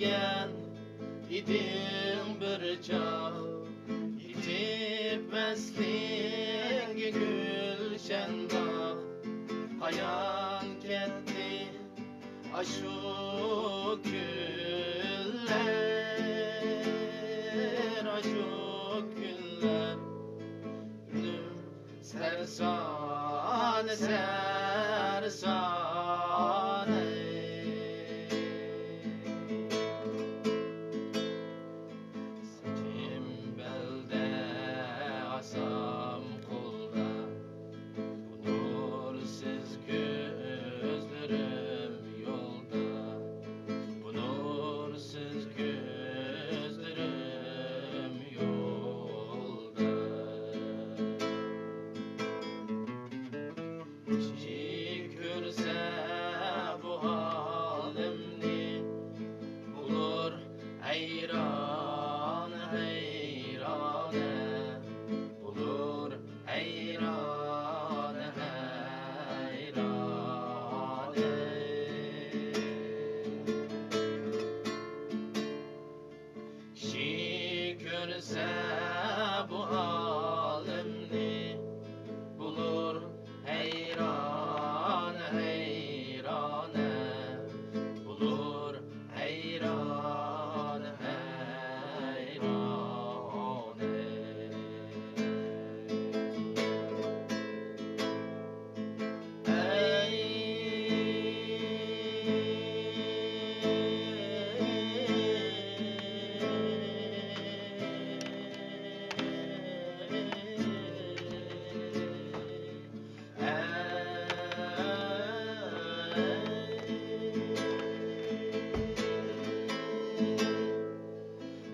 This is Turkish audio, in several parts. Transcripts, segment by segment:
sevgen idim bir çağ, yitip veslingi gülşen bağ. Hayan ketdi aşu güller, aşu güller. Gülüm sersane sersane. Saçım belde, asam kolda, bu nursiz gözlerim yolda, bu nursiz gözlerim yolda. Kişi görse bu halimni, bulur hayran hayrane, bulur hayran hayrane. Kişi görse bu halimni, bulur hayran hayrane, bulur hayran hayrane.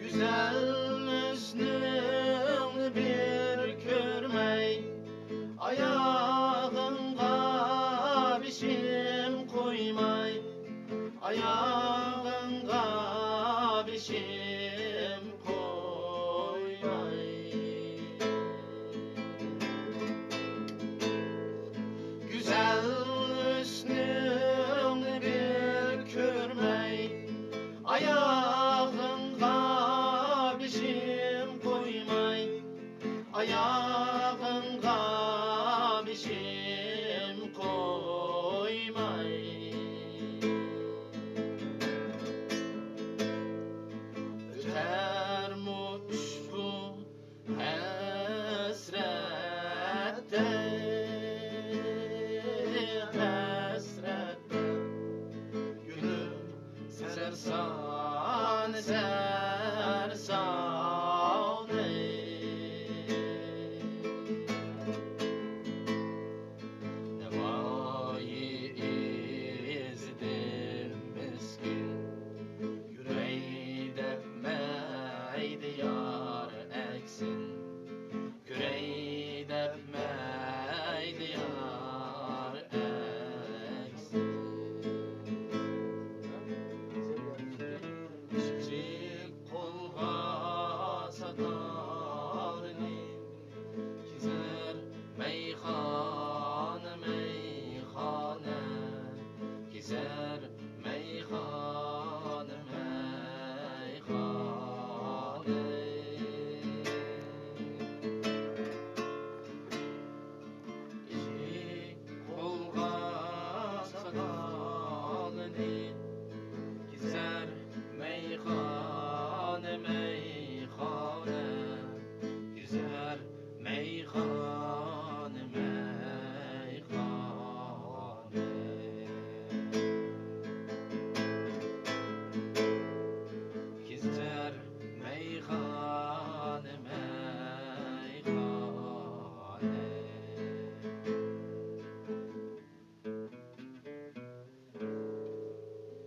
Güzel hüsnünü bir görmey, ayağınga bişim koymay, ayağınga bişim koymay. Güzel hüsnünü bir görmey, ayağınga bişim koymay, ayağınga bişim koymay. Ötermuş bu hasrette, hasrette. Gülüm sersane sersane. Nevayı izdir miskin, yüreği depmeydi yar eksin, yüreği depmeydi yar eksin. Küçük kolga satarını, gizer meyhane meyhane, gizer